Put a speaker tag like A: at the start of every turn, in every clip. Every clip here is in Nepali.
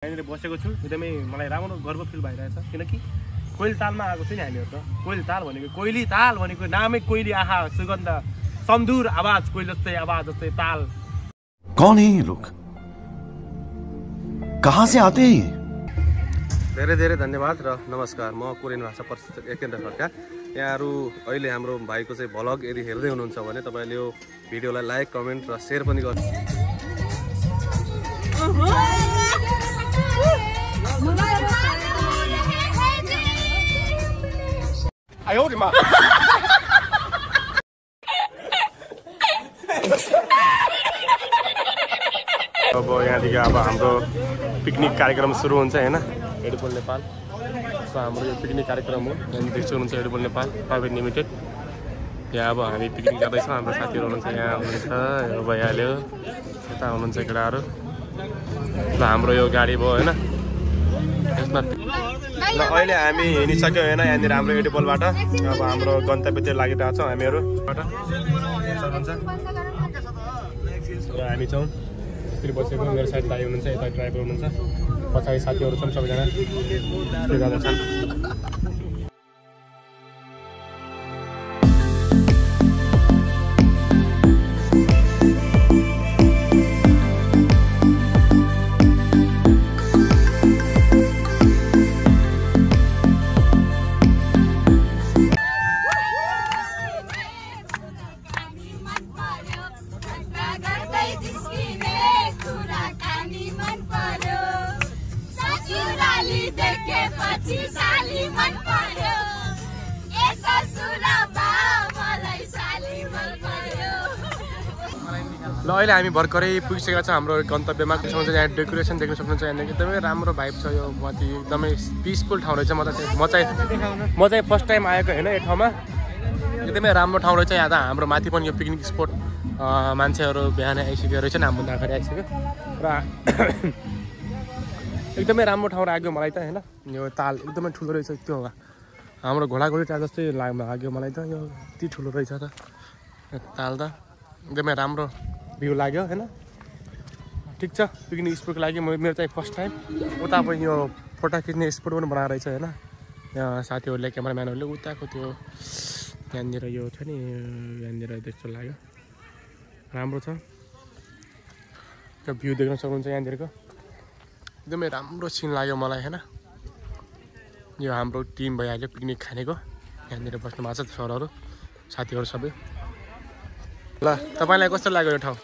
A: यहाँनिर बसेको छु एकदमै मलाई राम्रो गर्व फिल भइरहेछ किनकि कोइली तालमा आएको छु नि हामीहरु त कोइली ताल भनेको कोइली ताल भनेको नामै कोइली आहा सुगन्ध समधुर आवाज कोइली जस्तै आवाज जस्तै ताल
B: कौन है ये लोग कहां से आते हैं
C: धेरै धेरै धन्यवाद र नमस्कार म कोरियन भाषा प्रशिक्षक एकेन्द्र सरकार यहाँहरु अहिले हाम्रो भाइको चाहिँ भ्लग यदि हेर्दै हुनुहुन्छ भने तपाईले यो भिडियोलाई लाइक कमेन्ट र शेयर पनि गर्नु
A: आयो रे मा अब यहाँदेखि अब हाम्रो पिकनिक कार्यक्रम सुरु हुन्छ हैन एडिबल नेपाल सो हाम्रो यो पिकनिक कार्यक्रम हो यहाँदेखि सुरु हुन्छ एडिबल नेपाल प्राइभेट लिमिटेड यहाँ अब हामी पिकनिक गर्दैछौँ हाम्रो साथीहरू हुनुहुन्छ यहाँ हुनुहुन्छ यो भइहाल्यो यता हुनुहुन्छ केटाहरू ल हाम्रो यो गाडी भयो हैन यसमा ल अहिले हामी हिँडिसक्यौँ हैन यहाँनिर हाम्रो एडिबलबाट अब हाम्रो गन्तव्यतिर लागिरहेको छौँ हामीहरू र हामी छौँ यसरी बसेको मेरो साथी दाइ हुनुहुन्छ यता ड्राइभर हुनुहुन्छ पछाडि साथीहरू छन् सबैजना जाँदैछन् ल अहिले हामी भर्खरै पुगिसकेका छौँ हाम्रो गन्तव्यमा त्यसमा चाहिँ यहाँ डेकोरेसन देख्न सक्नुहुन्छ यहाँ एकदमै राम्रो भाइब छ यो माथि एकदमै पिसफुल ठाउँ रहेछ म चाहिँ फर्स्ट टाइम आएको होइन यो ठाउँमा एकदमै राम्रो ठाउँ रहेछ यहाँ त हाम्रो माथि पनि यो पिकनिक स्पोट मान्छेहरू बिहानै आइसक्यो रहेछ नि हामीभन्दा अगाडि आइसक्यो र एकदमै राम्रो ठाउँ लाग्यो मलाई त होइन यो ताल एकदमै ठुलो रहेछ त्यो हाम्रो घोडाघोडी ताल जस्तै लाग्यो मलाई त यो यति ठुलो रहेछ त ताल त एकदमै राम्रो भ्यू लाग्यो हैन ठिक छ पिकनिक स्पोटको लागि मेरो चाहिँ फर्स्ट टाइम उता पनि यो फोटो खिच्ने स्पोट पनि बनाएर रहेछ हैन यहाँ साथीहरूले क्यामेराम्यानहरूले उताको त्यो यहाँनिर यो छ नि यहाँनिर त्यस्तो लाग्यो राम्रो छ त्यो भ्यू देख्न सक्नुहुन्छ यहाँनिरको एकदमै राम्रो सिन लाग्यो मलाई हैन यो हाम्रो टिम भइहाल्यो पिकनिक खानेको यहाँनिर बस्नु भएको छ सरहरू साथीहरू सबै ल तपाईलाई कस्तो लाग्यो यो ठाउँ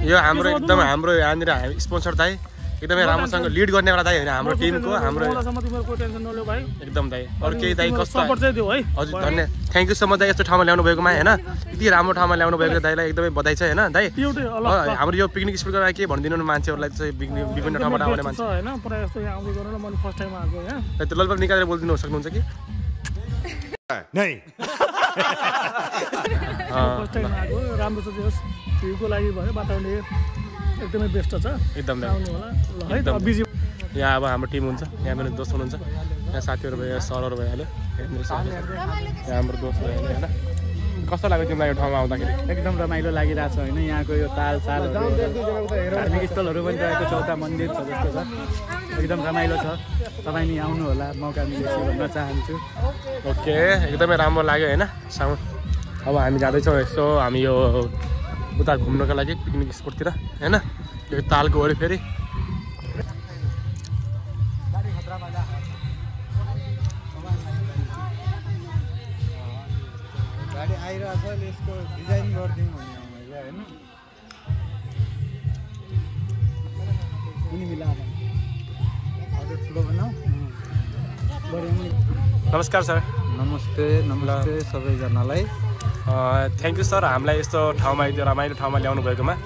A: यो हाम्रो एकदम हाम्रो यहाँनिर स्पोन्सर दाइ एकदमै राम्रोसँग लिड गर्नेवाला दाइ होइन हाम्रो टिमको हाम्रो एकदम दाइ अरू केही दाइ कस्तो हजुर धन्यवाद थ्याङ्क यू सो मच दाइ यस्तो ठाउँमा ल्याउनु भएकोमा होइन यति राम्रो ठाउँमा ल्याउनु भएको दाइलाई एकदमै बधाई छ होइन दाइ हाम्रो यो पिकनिक स्पोटको लागि के भनिदिनु मान्छेहरूलाई चाहिँ विभिन्न ठाउँबाट आउने मान्छे त्यो लगभग निकालेर बोलिदिनु सक्नुहुन्छ कि
D: नहीं राम्रो छ त्यो भ्यूको लागि भयो वातावरण एकदमै बेस्ट छ
A: एकदम यहाँ अब हाम्रो टिम हुन्छ यहाँ पनि दोस्त हुनुहुन्छ यहाँ साथीहरू भयो सरहरू भइहाल्यो यहाँ हाम्रो दोस्त भइहाल्यो होइन कस्तो लाग्यो तिमीलाई यो ठाउँमा आउँदाखेरि
D: एकदम रमाइलो लागिरहेको छ होइन यहाँको यो ताल सालहरू धार्मिक स्थलहरू पनि रहेको छ उता मन्दिर छ जस्तो छ एकदम रमाइलो छ तपाईँ नि आउनु होला मौका मिलेपछि भन्न चाहन्छु
A: ओके एकदमै राम्रो लाग्यो होइन साउन्ड अब हामी जाँदैछौँ यसो हामी यो उता घुम्नको लागि पिकनिक स्पोटतिर होइन यो तालको वरि फेरि
E: गाडी आइरहेको छ यसको डिजाइन गरिदिउँ भने मैले होइन कुनै मिलाएर हजुर ठुलो बनाऊ
A: नमस्कार सर
E: नमस्ते नमस्ते सबैजनालाई
A: थ्याङ्क यू सर हामीलाई यस्तो ठाउँमा यो रमाइलो ठाउँमा ल्याउनु भएकोमा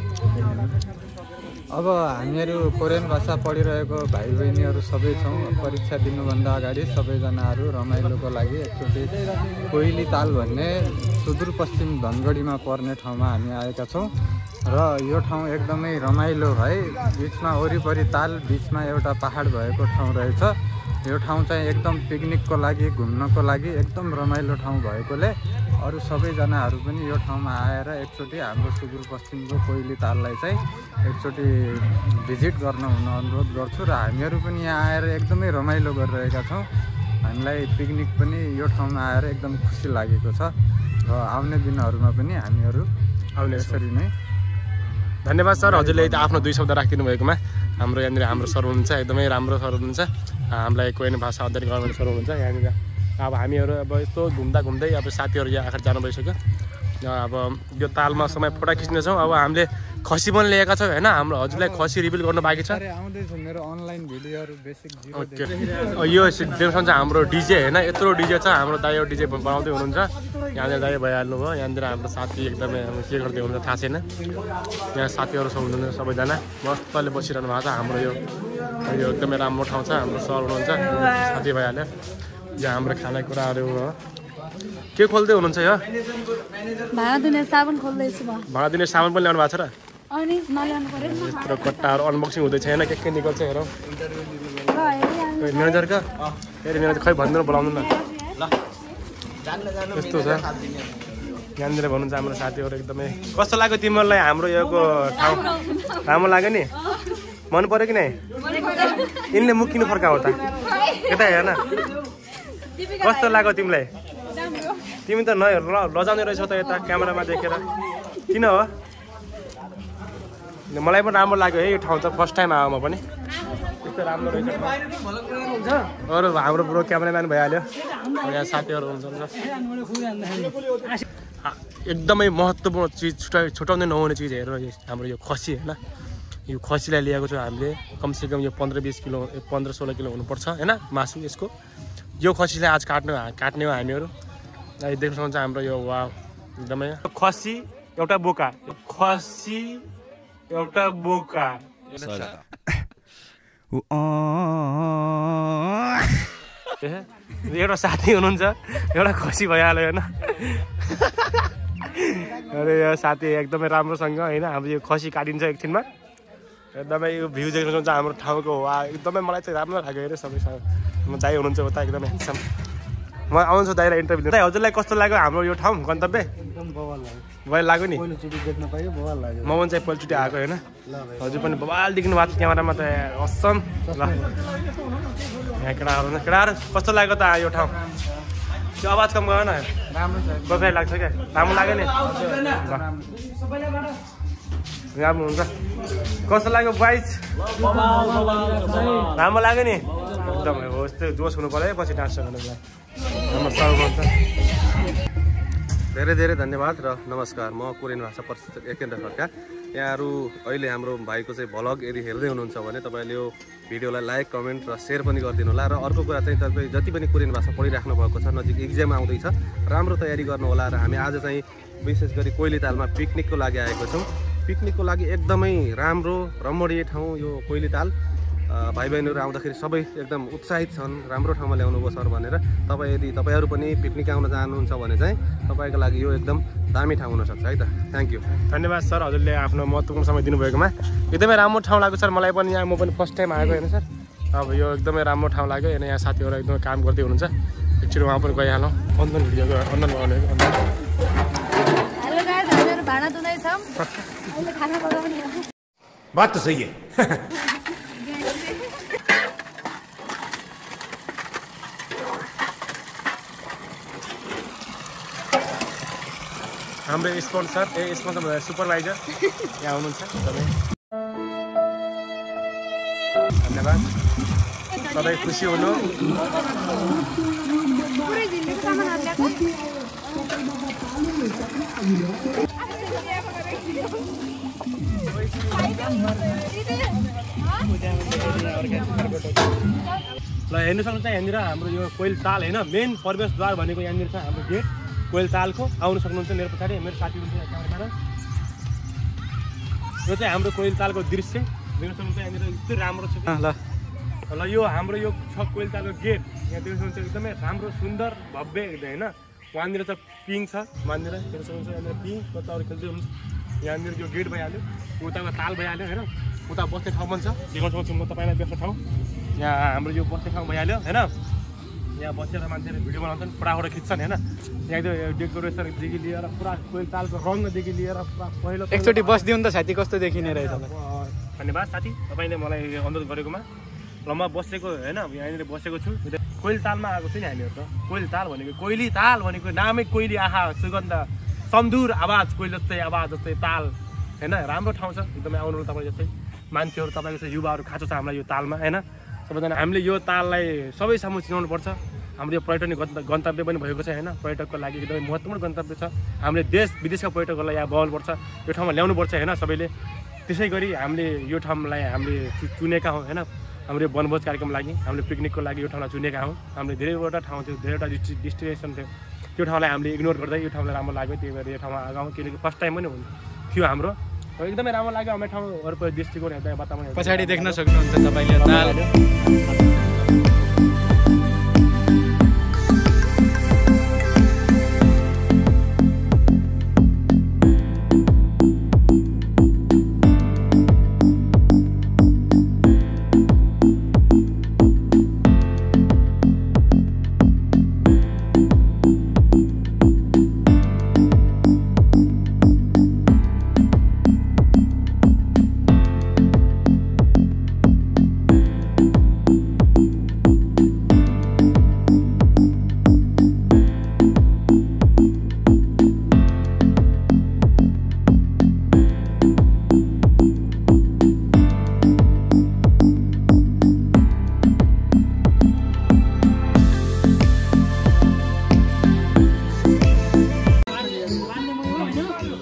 E: अब हामीहरू कोरियन भाषा पढिरहेको भाइ बहिनीहरू सबै छौँ परीक्षा दिनुभन्दा अगाडि सबैजनाहरू रमाइलोको लागि एकचोटि कोइली ताल भन्ने सुदूरपश्चिम धनगढीमा पर्ने ठाउँमा हामी आएका छौँ र यो ठाउँ एकदमै रमाइलो है बिचमा वरिपरि ताल बिचमा एउटा पहाड भएको ठाउँ रहेछ यो ठाउँ चाहिँ एकदम पिकनिकको लागि घुम्नको लागि एकदम रमाइलो ठाउँ भएकोले अरू सबैजनाहरू पनि यो ठाउँमा आएर एकचोटि हाम्रो सुदूरपश्चिमको कोइली ताललाई चाहिँ एकचोटि भिजिट गर्न हुन अनुरोध गर्छु र हामीहरू पनि यहाँ आएर एकदमै रमाइलो गरिरहेका छौँ। हामीलाई पिकनिक पनि यो ठाउँमा आएर एकदम खुसी लागेको छ र आउने दिनहरूमा पनि हामीहरू आउने यसरी नै।
A: धन्यवाद सर, हजुरले आफ्नो 2 शब्द राखिदिनु भएकोमा। हाम्रो यहाँनिर हाम्रो सर हुनुहुन्छ, एकदमै राम्रो सर हुनुहुन्छ, हामीलाई कोरियन भाषा अध्ययन गर्ने सर हुनुहुन्छ यहाँनिर। अब हामीहरू अब यस्तो घुम्दा घुम्दै अब साथीहरू यहाँ आखिर जानु भइसक्यो। अब यो तालमा समय फोटो खिच्नेछौँ। अब हामीले खसी पनि लिएका छौँ होइन, हाम्रो हजुरलाई खसी रिभिल गर्नु बाँकी छ।
E: आउँदैछ मेरो अनलाइन भिडियोहरू बेसिक जिरो।
A: यो देख्नुहुन्छ हाम्रो डिजे होइन, यत्रो डिजे छ। हाम्रो दाइ डिजे बनाउँदै हुनुहुन्छ, यहाँनिर दाइ भइहाल्नु भयो। यहाँनिर हाम्रो साथी एकदमै के गर्दै हुनुहुन्छ थाहा छैन। यहाँ साथीहरू सब हुनुहुन्छ, सबैजना मस्तले बसिरहनु भएको छ। हाम्रो यो एकदमै राम्रो ठाउँ छ, हाम्रो सर हुनुहुन्छ, साथी भइहाल्यो। यहाँ हाम्रो खानेकुराहरू के खोल्दै हुनुहुन्छ? यो
F: भाँडा दिने साबुन खोल्दैछु म।
A: भाँडा दिने साबुन पनि ल्याउनु भएको छ र?
F: अनि नल्याउनु पर्यो नि।
A: यत्रो कट्टाहरू अनबक्सिङ हुँदैछ होइन, के निकल्छ हेरौँ। म्यानेजरका फेरि म्यानेजर खै भन्नु बोलाउनु न। यस्तो छ यहाँनिर भन्नुहुन्छ हाम्रो साथीहरू। एकदमै कस्तो लाग्यो तिमीहरूलाई हाम्रो योको ठाउँ? राम्रो लाग्यो नि? मन पऱ्यो कि नै? यिनले मुख किन फर्काऊ त? यता हेर न, कस्तो लाग्यो तिमीलाई? तिमी त लजाउने रहेछौ त यता क्यामेरामा देखेर। किन हो? मलाई पनि राम्रो लाग्यो है यो ठाउँ त, फर्स्ट टाइम आयो म पनि। यस्तो राम्रो रहेछ। अरू हाम्रो ब्रो क्यामेराम्यान भइहाल्यो, यहाँ साथीहरू हुनुहुन्छ। एकदमै महत्त्वपूर्ण चिज छुटाउँदै नहुने चिज हेरेर हाम्रो यो खसी होइन, यो खसीलाई लिएको छु हामीले। कमसेकम यो 15-20 किलो 15-16 किलो हुनुपर्छ होइन मासु यसको। यो खसीलाई आज काट्ने हो हामीहरू। देख्न सक्नुहुन्छ हाम्रो यो वा एकदमै खसी एउटा बोका, खसी एउटा बोका। एउटा साथी हुनुहुन्छ, एउटा खसी भइहाल्यो होइन। अरे यो साथी एकदमै राम्रोसँग होइन हाम्रो यो खसी काटिन्छ एकछिनमा। एकदमै यो भ्यू देख्न सक्नुहुन्छ हाम्रो ठाउँको। वा एकदमै मलाई चाहिँ राम्रो लाग्यो अरे सबैसँग। म दाइ हुनुहुन्छ उता एकदमै ह्यान्डसम। म आउँछु दाइलाई इन्टरभ्यू। दाइ हजुरलाई कस्तो लाग्यो हाम्रो यो ठाउँ गन्तव्य?
D: एकदम बवाल लाग्यो।
A: बवाल लाग्यो नि?
D: पहिलोचोटि देख्न पायो, बवाल लाग्यो।
A: म पनि चाहिँ पहिलोचोटि आएको होइन, हजुर पनि बवाल देख्नु भएको छ क्यामेरामा त असम। ल यहाँ केटाहरू कस्तो लाग्यो त यो ठाउँ? त्यो आवाज कम गर न,
E: राम्रो छ।
A: कफी लाग्छ क्या? राम्रो लाग्यो नि? राम्रो हुन्छ। कस्तो लाग्यो बाइस? राम्रो लाग्यो नि? एकदमै हो, यस्तो जोस हुनु पऱ्यो है पछि डान्स गर्नुको लागि। हाम्रो सर हुन्छ।
C: धेरै धेरै धन्यवाद र नमस्कार। म कोरियन भाषा प्रशिक्षक एकेन्द्र खड्का। यहाँहरू अहिले हाम्रो भाइको चाहिँ भ्लग यदि हेर्दै हुनुहुन्छ भने तपाईँले यो भिडियोलाई लाइक, कमेन्ट र सेयर पनि गरिदिनु होला। र अर्को कुरा चाहिँ तपाईँ जति पनि कोरियन भाषा पढिराख्नु भएको छ, नजिक एक्जाम आउँदैछ, राम्रो तयारी गर्नु होला। र हामी आज चाहिँ विशेष गरी कोइली तालमा पिकनिकको लागि आएको छौँ। पिकनिकको लागि एकदमै राम्रो रमणीय ठाउँ यो कोइली ताल। भाइ बहिनीहरू आउँदाखेरि सबै एकदम उत्साहित छन्, राम्रो ठाउँमा ल्याउनुभयो सर भनेर। तपाईँहरू पनि पिकनिक आउन चाहनुहुन्छ भने चाहिँ तपाईँको लागि यो एकदम दामी ठाउँ हुनसक्छ है त। Thank you.
A: धन्यवाद सर, हजुरले आफ्नो महत्त्वपूर्ण समय दिनुभएकोमा। एकदमै राम्रो ठाउँ लाग्यो सर मलाई पनि। यहाँ म पनि फर्स्ट टाइम आएको होइन सर। अब यो एकदमै राम्रो ठाउँ लाग्यो होइन। यहाँ साथीहरू एकदमै काम गर्दै हुनुहुन्छ। एकचोटि उहाँ पनि गइहालौँ। अन्दन भिडियोको अन्दन बनाउने
F: भाँडा धुँदैछौँ, अहिले खाना पकाउने हो।
B: बात तो सही है।
A: हाम्रो स्पोन्सर सुपरभाइजर यहाँ हुनुहुन्छ तपाईँ। धन्यवाद, सबै खुसी हुनु। ल हेर्नु सक्नुहुन्छ यहाँनिर हाम्रो यो कोइल ताल होइन, मेन प्रवेशद्वार भनेको यहाँनिर छ हाम्रो गेट कोइल तालको। आउनु सक्नुहुन्छ मेरो पछाडि, मेरो साथी हुनुहुन्छ क्यामेराम्यान। यो चाहिँ हाम्रो कोइल तालको दृश्य देख्न सक्नुहुन्छ यहाँनिर यस्तो राम्रो छ। ल यो हाम्रो यो छ कोइल तालको गेट। यहाँ देख्न सक्नुहुन्छ एकदमै राम्रो सुन्दर भव्य होइन। वहाँनिर चाहिँ पिङ छ, वहाँनिर देख्न सक्नुहुन्छ यहाँनिर पिङ बच्चाहरू खेल्दै हुनुहुन्छ। यहाँनिर यो गेट भइहाल्यो, उताको ताल भइहाल्यो होइन। उता बस्ने ठाउँ पनि छ, देखाउन सक्छु म तपाईँलाई बस्ने ठाउँ। यहाँ हाम्रो यो बस्ने ठाउँ भइहाल्यो होइन। यहाँ बसेर मान्छेले भिडियो बनाउँछन् फटाफट खिच्छन् होइन यहाँ एकदम डेकोरेसनदेखि लिएर पुरा कोइल तालको रङदेखि लिएर पुरा पहिलो
D: एकचोटि बसिदिउँ त साथी कस्तो देखिने रहेछ
A: धन्यवाद साथी तपाईँले मलाई अनुरोध गरेकोमा ल म बसेको होइन यहाँनिर बसेको छु कोइल तालमा आएको छु नि हामीहरू त कोइल ताल भनेको कोइली ताल भनेको नामै कोइली आहा सुगन्ध सम्धुर आवाज कोइल जस्तै आवाज जस्तै ताल होइन राम्रो ठाउँ छ एकदमै आउनु तपाईँ जस्तै मान्छेहरू तपाईँको चाहिँ युवाहरू खाँचो छ हामीलाई यो तालमा होइन सबैजना हामीले यो ताललाई सबै सामु चिनाउनु पर्छ हाम्रो यो पर्यटन गन्तव्य पनि भएको छ होइन पर्यटकको लागि एकदमै महत्त्वपूर्ण गन्तव्य छ हामीले देश विदेशका पर्यटकहरूलाई यहाँ बोलाउनुपर्छ यो ठाउँमा ल्याउनुपर्छ होइन सबैले त्यसै गरी हामीले यो ठाउँलाई हामीले चुनेका हौँ होइन हाम्रो वनभोज कार्यक्रमको लागि हामीले पिकनिकको लागि यो ठाउँलाई चुनेका हौँ हामीले धेरैवटा ठाउँ थियो धेरैवटा डेस्टिनेसन थियो त्यो ठाउँलाई हामीले इग्नोर गर्दै यो ठाउँलाई राम्रो लाग्यो त्यही भएर यो ठाउँमा आगाउँ किनकि फर्स्ट टाइम पनि थियो हाम्रो एकदमै राम्रो लाग्यो हाम्रो ठाउँहरूको दृष्टिकोण हेर्दा वातावरण
D: पछाडि देख्न सक्नुहुन्छ तपाईँले ताल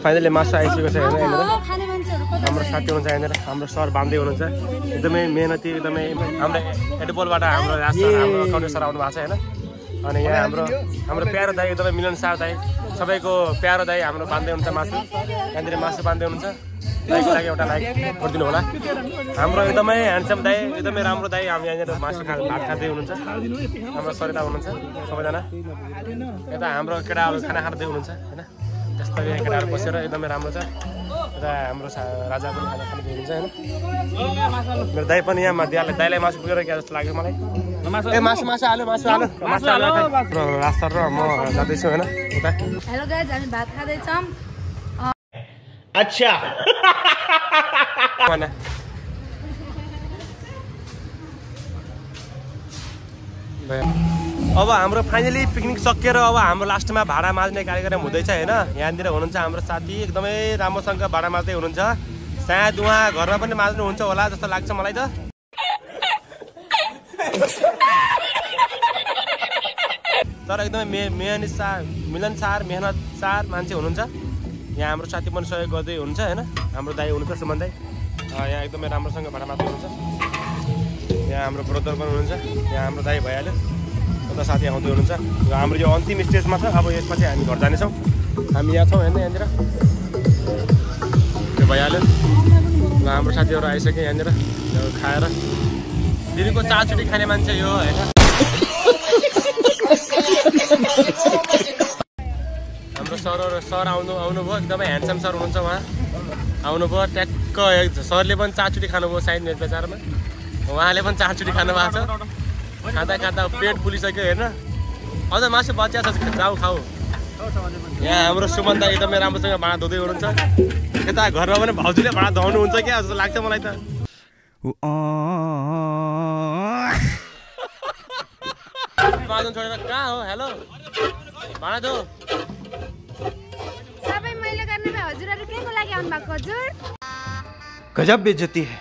A: फाइनली मासु आइसकेको छ हेर्नु यहाँनिर हाम्रो साथी हुनुहुन्छ यहाँनिर हाम्रो सर बाँध्दै हुनुहुन्छ एकदमै मेहनती एकदमै हाम्रो एडपोलबाट हाम्रो हाम्रो कौने सर आउनु भएको छ होइन अनि यहाँ हाम्रो प्यारो दाई एकदमै मिलनसार दाई सबैको प्यारो दाई हाम्रो बाँध्दै हुनुहुन्छ मासु यहाँनिर मासु बाँध्दै हुनुहुन्छ दाईको लागि एउटा लाइक गरिदिनु होला हाम्रो एकदमै ह्यान्डसम दाई एकदमै राम्रो दाई हामी यहाँनिर मासु भात खाँदै हुनुहुन्छ हाम्रो सरिता हुनुहुन्छ सबैजना यता हाम्रो केटाहरू खाना खाँदै हुनुहुन्छ होइन त्यस्तो केटाहरू बसेर एकदमै राम्रो छ यता हाम्रो राजा पनि खाना खाँदै हुनुहुन्छ होइन मेरो दाई पनि यहाँ दाईलाई मासु पुगेर क्या जस्तो लाग्यो मलाई ए मासु हाल्यो रास्ता र म जाँदैछु होइन उता
F: हेलो गाइज हामी भात खाँदैछौँ
A: अच्छा अब हाम्रो फाइनली पिकनिक सकिएर अब हाम्रो लास्टमा भाडा माझ्ने कार्यक्रम हुँदैछ होइन यहाँनिर हुनुहुन्छ हाम्रो साथी एकदमै राम्रोसँग भाडा माझ्दै हुनुहुन्छ सायद उहाँ घरमा पनि माझ्नुहुन्छ होला जस्तो लाग्छ मलाई त तर एकदमै मिलनसार मेहनतसार मान्छे हुनुहुन्छ यहाँ हाम्रो साथी पनि सहयोग गर्दै हुनुहुन्छ होइन हाम्रो दाई हुनुहुन्छ सुमन दाई यहाँ एकदमै राम्रोसँग भाडा माझ्दै हुनुहुन्छ यहाँ हाम्रो ब्रदर पनि हुनुहुन्छ यहाँ हाम्रो दाई भइहाल्यो उता साथी आउँदै हुनुहुन्छ र हाम्रो यो अन्तिम स्टेजमा छ अब यसमा चाहिँ हामी घर जानेछौँ हामी यहाँ छौँ होइन यहाँनिर त्यो भइहाल्यो र हाम्रो साथीहरू आइसक्यो यहाँनिर खाएर दिदीको चारचोटि खाने मान्छे यो होइन हाम्रो सर आउनुभयो एकदमै ह्यान्डसम सर हुनुहुन्छ उहाँ आउनुभयो ट्याक्क सरले पनि चारचोटि खानुभयो साइड मेज बजारमा उहाँले पनि चारचोटि खानु भएको छ खाँदा पेट फुलिसक्यो हेर्न अझ मासु बचिया छ जाऊ खाऊ यहाँ हाम्रो सुमन दाइ एकदमै राम्रोसँग भाँडा धुँदै हुनुहुन्छ यता घरमा पनि भाउजूले भाँडा धुनुहुन्छ क्या जस्तो लाग्छ मलाई त बाँधन छोडेर कहाँ हो हेलो भाँडा धो
F: सबै मैले गर्ने भए हजुरहरु केको लागि आउनु भएको हजुर
B: गजब बेइज्जती है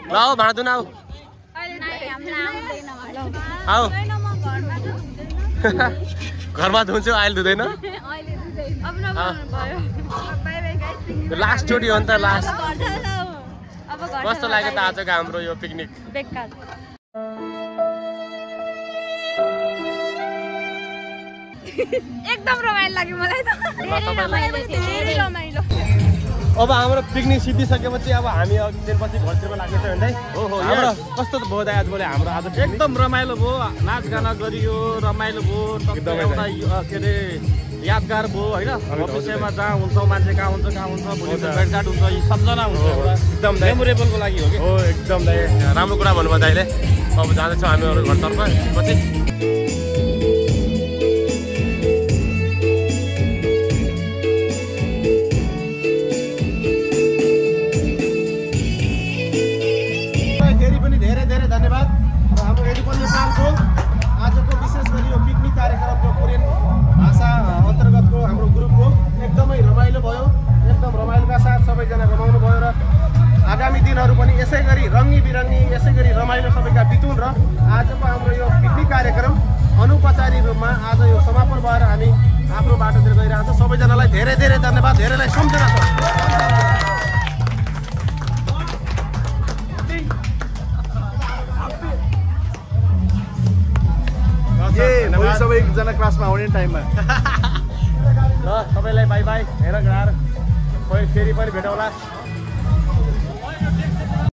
A: ल आऊ भाँडा धुन आऊ आऊ घरमा धुन्छु अहिले धुँदैन लास्ट चोटि हो नि त लास्ट कस्तो लाग्यो त आजको हाम्रो यो पिकनिक
F: एकदम रमाइलो लाग्यो मलाई त धेरै रमाइलो
A: अब हाम्रो पिकनिक सिद्धिसकेपछि अब हामी एकदिनपछि घरतिर लाग्नेछ भन्दै हो हाम्रो कस्तो भयो दाइ आजभोलि हाम्रो आज
D: एकदम रमाइलो भयो नाचगाना गरियो रमाइलो भयो एउटा के अरे यादगार भयो होइन भविष्यमा जहाँ हुन्छ मान्छे कहाँ हुन्छ भोलि भेटघाट हुन्छ यी सम्झना हुन्छ
A: एकदम
D: मेमोरेबलको लागि हो कि
A: हो एकदम दाइ राम्रो कुरा भन्नुभयो दाइले अब जाँदैछौँ हामीहरू घरतर्फ पछि
C: औपचारिक रूपमा आज यो समापन भएर हामी आफ्नो बाटोतिर गइरहेको छौँ। सबैजनालाई धेरै धेरै धन्यवाद, धेरैलाई सम्झना छ।
D: भोलि सबैजना क्लासमा आउने टाइममा
A: ल सबैलाई बाई बाई, हेर फेरि पनि भेटौँला।